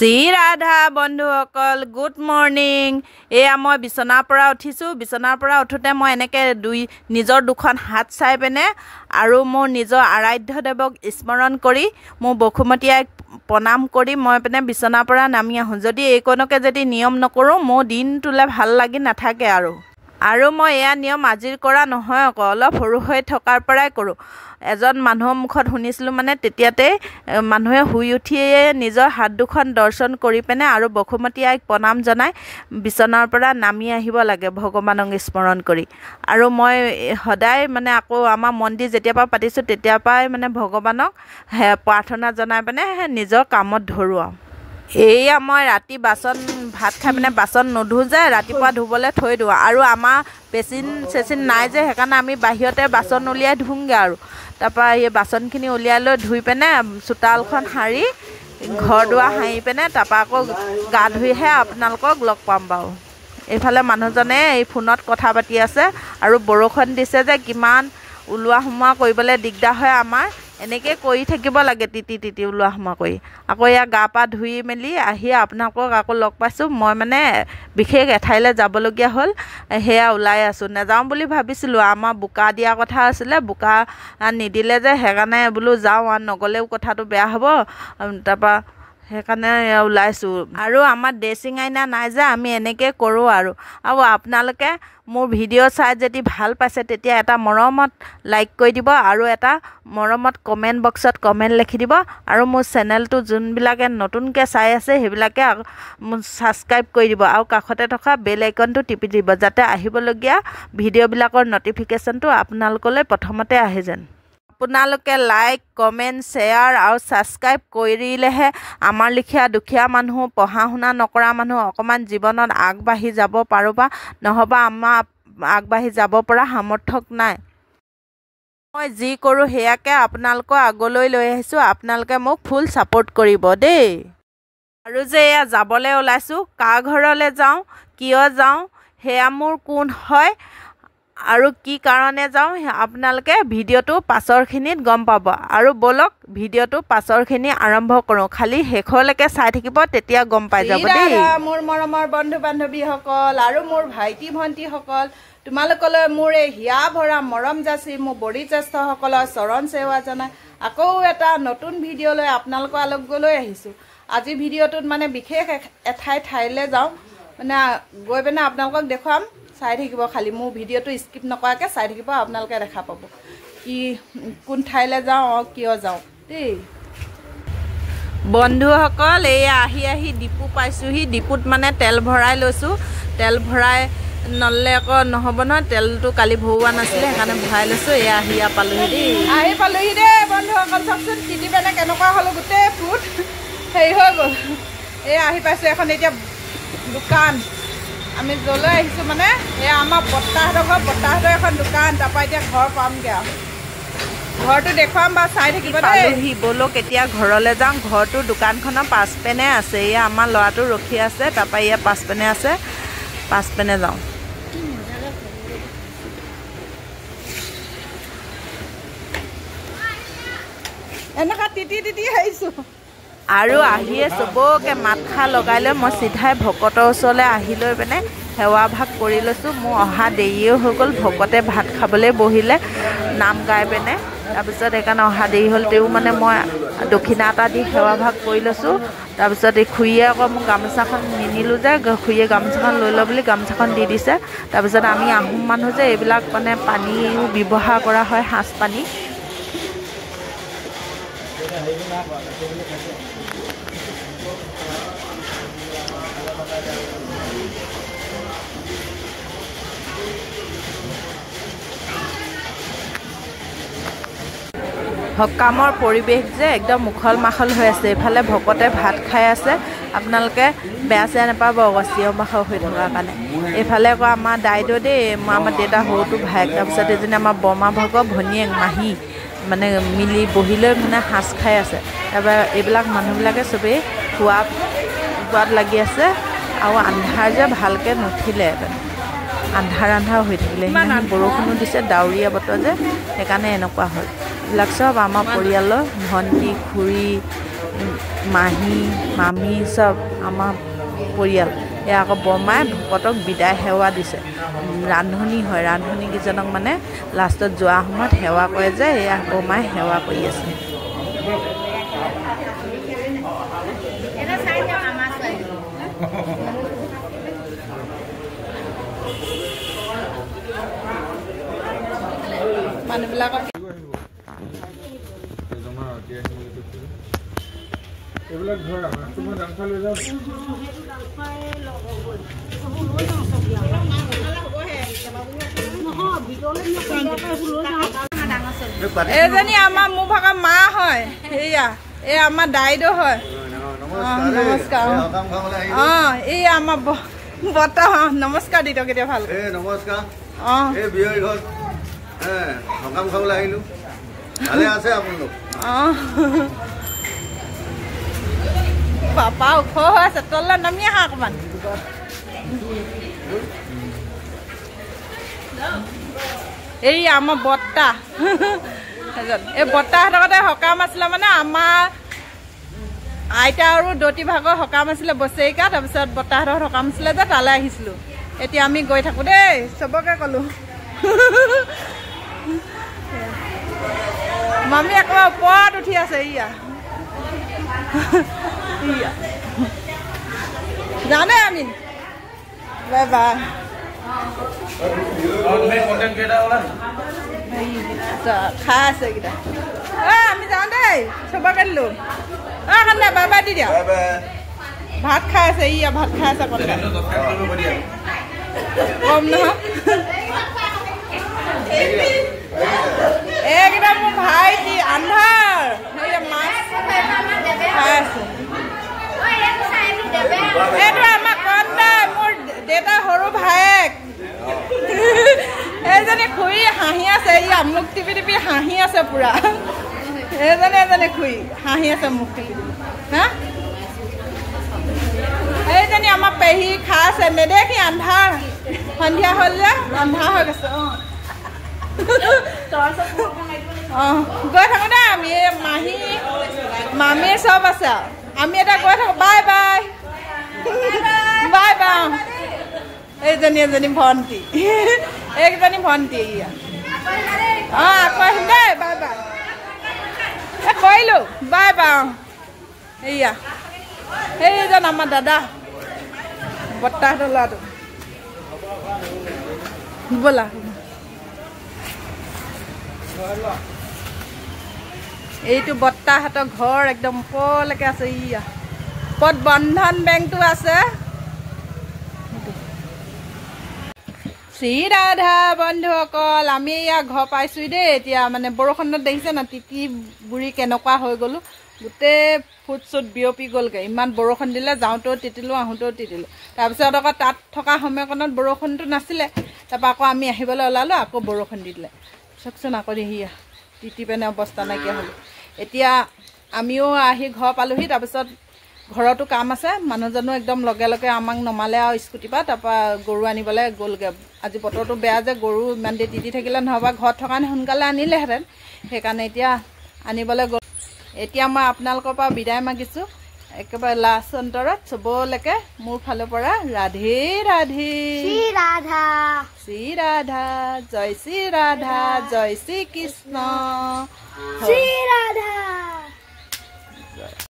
শ্ৰী ৰাধা বন্ধুসকল good morning. এয়া মই বিচনাৰ পৰা উঠিছোঁ। বিচনাৰ পৰা উঠোঁতে মই এনেকৈ নিজৰ দুখন হাত চাই পিনে আৰু মোৰ নিজৰ আৰাধ্যদেৱক স্মৰণ কৰি মোৰ বসুমতী আইক প্ৰণাম কৰি মই পিনে বিচনাৰ পৰা নামি আহোঁ। যদি এইকণকে যদি নিয়ম নকৰোঁ মোৰ দিনটোলৈ ভাল লাগি নাথাকে আৰু মই এয়া নিয়ম আজিৰ কৰা নহয় আকৌ, অলপ সৰু হৈ থকাৰ পৰাই কৰোঁ। এজন মানুহৰ মুখত শুনিছিলোঁ মানে তেতিয়াতে মানুহে শুই উঠিয়ে নিজৰ হাত দুখন দৰ্শন কৰি পিনে আৰু বসুমতী আইক প্ৰণাম জনাই বিচনাৰ পৰা নামি আহিব লাগে ভগৱানক স্মৰণ কৰি। আৰু মই সদায় মানে আকৌ আমাৰ মন্দিৰ যেতিয়াৰ পৰা পাতিছোঁ তেতিয়াৰ পৰাই মানে ভগৱানক প্ৰাৰ্থনা জনাই পিনে নিজৰ কামত ধৰোঁ। এয়া মই ৰাতি ভাত খাই পিনে বাচন নোধোঁ যে ৰাতিপুৱা ধুবলৈ থৈ দিওঁ। আৰু আমাৰ বেচিন নাই যে সেইকাৰণে আমি বাহিৰতে বাচন উলিয়াই ধুওঁগৈ আৰু তাৰপৰা এই বাচনখিনি উলিয়াই লৈ ধুই পিনে চোতালখন সাৰি ঘৰ দুৱাৰ সাৰি পিনে তাৰপৰা আকৌ গা ধুইহে আপোনালোকক লগ পাম বাৰু। এইফালে মানুহজনে এই ফোনত কথা পাতি আছে আৰু বৰষুণ দিছে যে কিমান ওলোৱা সোমোৱা কৰিবলৈ দিগদাৰ হয় আমাৰ। এনেকৈ কৰি থাকিব লাগে তিতি ওলোৱা সোমোৱা কৰি। আকৌ এয়া গা পা ধুই মেলি আহি আপোনালোকক আকৌ লগ পাইছোঁ। মই মানে বিশেষ এঠাইলৈ যাবলগীয়া হ'ল, সেয়া ওলাই আছোঁ। নাযাওঁ বুলি ভাবিছিলোঁ, আমাৰ বোকা দিয়া কথা আছিলে, বোকা নিদিলে যে সেইকাৰণে বোলো যাওঁ আৰু নগ'লেও কথাটো বেয়া হ'ব। তাৰপৰা সেইকাৰণে ওলাইছোঁ। আৰু আমাৰ ড্ৰেছিং আইনা নাই যে আমি এনেকৈ কৰোঁ আৰু আপোনালোকে মোৰ ভিডিঅ' চাই যদি ভাল পাইছে তেতিয়া এটা মৰমত লাইক কৰি দিব আৰু এটা মৰমত কমেণ্ট বক্সত কমেণ্ট লিখি দিব। আৰু মোৰ চেনেলটো যোনবিলাকে নতুনকৈ চাই আছে সেইবিলাকে ছাবস্ক্ৰাইব কৰি দিব আৰু কাষতে থকা বেল আইকনটো টিপি দিব যাতে আহিবলগীয়া ভিডিঅ'বিলাকৰ ন'টিফিকেশ্যনটো আপোনালোকলৈ প্ৰথমতে আহে যেন। আপোনালোকে লাইক কমেণ্ট শ্বেয়াৰ আৰু ছাবস্ক্ৰাইব কৰিলেহে আমাৰ লিখীয়া দুখীয়া মানুহ পঢ়া শুনা নকৰা মানুহ অকণমান জীৱনত আগবাঢ়ি যাব পাৰোঁ বা নহ'বা আমাৰ আগবাঢ়ি যাব পৰা সামৰ্থ্য নাই। মই যি কৰোঁ সেয়াকে আপোনালোকৰ আগলৈ লৈ আহিছোঁ। আপোনালোকে মোক ফুল ছাপোৰ্ট কৰিব দেই। আৰু যে এয়া যাবলৈ ওলাইছোঁ, কাৰ ঘৰলৈ যাওঁ কিয় যাওঁ সেয়া মোৰ কোন হয় আৰু কি কাৰণে যাওঁ আপোনালোকে ভিডিঅ'টো পাছৰখিনিত গম পাব। আৰু ব'লক ভিডিঅ'টো পাছৰখিনি আৰম্ভ কৰোঁ, খালি শেষলৈকে চাই থাকিব তেতিয়া গম পাই যাব দেই। মোৰ মৰমৰ বন্ধু বান্ধৱীসকল আৰু মোৰ ভাইটি ভণ্টিসকল, তোমালোকলৈ মোৰ এই হিয়া ভৰা মৰম যাচি মোৰ বয়োজ্যেষ্ঠসকলৰ চৰণ সেৱা জনাই আকৌ এটা নতুন ভিডিঅ' লৈ আপোনালোকৰ আগলৈ আহিছোঁ। আজি ভিডিঅ'টোত মানে বিশেষ ঠাইলৈ যাওঁ, মানে গৈ পিনে আপোনালোকক দেখুৱাম। চাই থাকিব, খালি মোৰ ভিডিঅ'টো স্কিপ নকৰাকৈ চাই থাকিব, আপোনালোকে দেখা পাব কোন ঠাইলৈ যাওঁ আৰু কিয় যাওঁ দেই। বন্ধুসকল এয়া আহি ডিপু পাইছোঁহি। ডিপুত মানে তেল ভৰাই লৈছোঁ। তেল ভৰাই নল'লে আকৌ নহ'ব নহয়, তেলটো কালি ভৰোৱা নাছিলে সেইকাৰণে ভৰাই লৈছোঁ। এয়া পালোহি দেই বন্ধুসকল। চাওকচোন তিতি পেনে কেনেকুৱা হ'লোঁ, গোটেই ফুট হেৰি হৈ গ'ল। এয়া আহি পাইছোঁ এখন এতিয়া দোকান। আমি য'লৈ আহিছোঁ মানে এয়া আমাৰ বৰ্তাহঁতৰ এখন দোকান। তাৰপৰা এতিয়া ঘৰ পামগৈ আৰু ঘৰটো দেখুৱাম বা চাই থাকিব দেই। ব'লক এতিয়া ঘৰলৈ যাওঁ। ঘৰটো দোকানখনৰ পাছপেনে আছে। এয়া আমাৰ ল'ৰাটো ৰখি আছে, তাৰপৰা এয়া পাছপেনে আছে, পাছপেনে যাওঁ। এনেকুৱা তিতি আহিছোঁ আৰু আহিয়ে চবকে মাতষাৰ লগাই লৈ মই চিধাই ভকতৰ ওচৰলৈ আহি লৈ পিনে সেৱা ভাগ কৰি লৈছোঁ। মোৰ অহা দেৰিও হৈ গ'ল, ভকতে ভাত খাবলৈ বহিলে নাম গাই পিনে, তাৰপিছত সেইকাৰণে অহা দেৰি হ'ল। তেওঁ মানে মই দক্ষিণা এটা দি সেৱা ভাগ কৰি লৈছোঁ। তাৰপিছত এই খুৰীয়ে আকৌ মোক গামোচাখন নিনিলোঁ যে, খুৰীয়ে গামোচাখন লৈ লওঁ বুলি গামোচাখন দি দিছে। তাৰপিছত আমি আহোম মানুহ যে এইবিলাক মানে পানীও ব্যৱহাৰ কৰা হয়, সাঁজ পানী। সকামৰ পৰিৱেশ যে একদম উখল মাখল হৈ আছে। এইফালে ভকতে ভাত খাই আছে, আপোনালোকে বেয়া চেয়া নাপাব আকৌ চিঞৰ বাখৰ হৈ থকাৰ কাৰণে। এইফালে আকৌ আমাৰ দাইদেউ দেই, আমাৰ দেউতা সৰুটো ভায়েক, তাৰপিছত এজনী আমাৰ বৰমা ভাগৰ ভনীয়েক মাহী মানে মিলি বহি লৈ মানে সাঁজ খাই আছে। তাৰপৰা এইবিলাক মানুহবিলাকে চবেই খোৱাত লাগি আছে। আৰু আন্ধাৰ যে ভালকৈ নুঠিলে, আন্ধাৰ হৈ থাকিলে। সেইদিনাখন বৰষুণো দিছে, ডাৱৰীয়া বতৰ যে সেইকাৰণে এনেকুৱা হ'ল। এইবিলাক চব আমাৰ পৰিয়ালৰ ভণ্টি খুৰী মাহী মামী চব আমাৰ পৰিয়াল এয়া আকৌ বৰমাই ভকতক বিদায় সেৱা দিছে ৰান্ধনী হয় ৰান্ধনীকেইজনক মানে লাষ্টত যোৱা সময়ত সেৱা কৰে যে এয়া বৰমাই সেৱা কৰি আছে মানুহবিলাকক এইবিলাক ধৰা তোমাৰ ডান্সাৰ লৈ যাওঁ এজনী আমাৰ মোৰ ভাগৰ মা হয় সেয়া এই আমাৰ দাইদেউ হয় নমস্কাৰ এই আমাৰ বৰ্তা নমস্কাৰ দি কেতিয়া ভাল নমস্কাৰ এই বিয়ৰ ঘৰ সকাম খাবলৈ আহিলো ভালে আছে আপোনালোক পাপা ওখ হৈ আছে তললৈ নামি আহা অকণমান এই আমাৰ বৰ্তা এই বৰ্তাহঁতৰ লগতে সকাম আছিলে মানে আমাৰ আইতা আৰু দতি ভাগৰ সকাম আছিলে বছেৰিকা তাৰপিছত বৰ্তাহঁতৰ সকাম আছিলে যে তালৈ আহিছিলোঁ এতিয়া আমি গৈ থাকোঁ দেই চবকে ক'লোঁ মামী একেবাৰে ওপৰত উঠি আছে ইয়া জানে আমি বাই বাই খাই আছে এইকেইটা আমি যাওঁ দেই চবকে দিলোঁ কাৰণে বাই বাই দি দিয়া ভাত খাই আছে ইয়া ভাত খাই আছে কম নহয় এইকেইটা মোৰ ভাইটি আন্ধাৰ মাছ খাই আছে এইটো আমাৰ কন্দা মোৰ দেউতা সৰু ভায়েক এইজনী খুৰী হাঁহি আছে ইয়া মুখ টিপি টিপি হাঁহি আছে পুৰা এজনী খুৰী হাঁহি আছে মুখ টিপি টিপি হা এইজনী আমাৰ পেহী খাই আছে নেদেখি আন্ধাৰ সন্ধিয়া হ'ল যে আন্ধাৰ হৈ গৈছে গৈ থাকো দে আমি মাহী মামী চব আছে আমি এটা গৈ থাকো বাই বাই বাই বাই এজনী ভণ্টি এইজনী ভণ্টি আকৌ আহিম দেই বাই বাই কৰিলোঁ বাই বাই এয়া সেইজন আমাৰ দাদা বৰ্তাহঁতৰ ল'ৰাটো ব'লা এইটো বৰ্তাহঁতৰ ঘৰ একদম ওপৰলৈকে আছে ইয়া ওপৰত বন্ধন বেংকটো আছে শ্ৰী ৰাধা বন্ধুসকল আমি ইয়াৰ ঘৰ পাইছোঁ দেই এতিয়া মানে বৰষুণত দেখিছে না তিতি বুঢ়ী কেনেকুৱা হৈ গ'লোঁ গোটেই ফুট চুট বিয়পি গ'লগৈ ইমান বৰষুণ দিলে যাওঁতেও তিতিলোঁ আহোঁতেও তিতিলোঁ তাৰপিছত আকৌ তাত থকা সময়কণত বৰষুণটো নাছিলে তাৰপৰা আকৌ আমি আহিবলৈ ওলালোঁ আকৌ বৰষুণ দি দিলে চাওকচোন আকৌ দেখিয়া তিতি পেনে অৱস্থা নাইকিয়া হ'ল এতিয়া আমিও আহি ঘৰ পালোহি তাৰপিছত ঘৰতো কাম আছে মানুহজনো একদম লগে লগে আমাক নমালে আৰু স্কুটিৰ পৰা তাৰপৰা গৰু আনিবলৈ গ'লগৈ আজি বতৰটো বেয়া যে গৰু ইমান দেৰি তিতি থাকিলে নহ'বা ঘৰত থকা সোনকালে আনিলেহেঁতেন সেইকাৰণে এতিয়া আনিবলৈ গ'ল এতিয়া মই আপোনালোকৰ পৰা বিদায় মাগিছোঁ একেবাৰে লাষ্ট অন্তৰত চবলৈকে মোৰ ফালৰ পৰা ৰাধে ৰাধে শ্ৰী ৰাধা শ্ৰী ৰাধা জয় শ্ৰী ৰাধা জয় শ্ৰী কৃষ্ণ শ্ৰী ৰাধা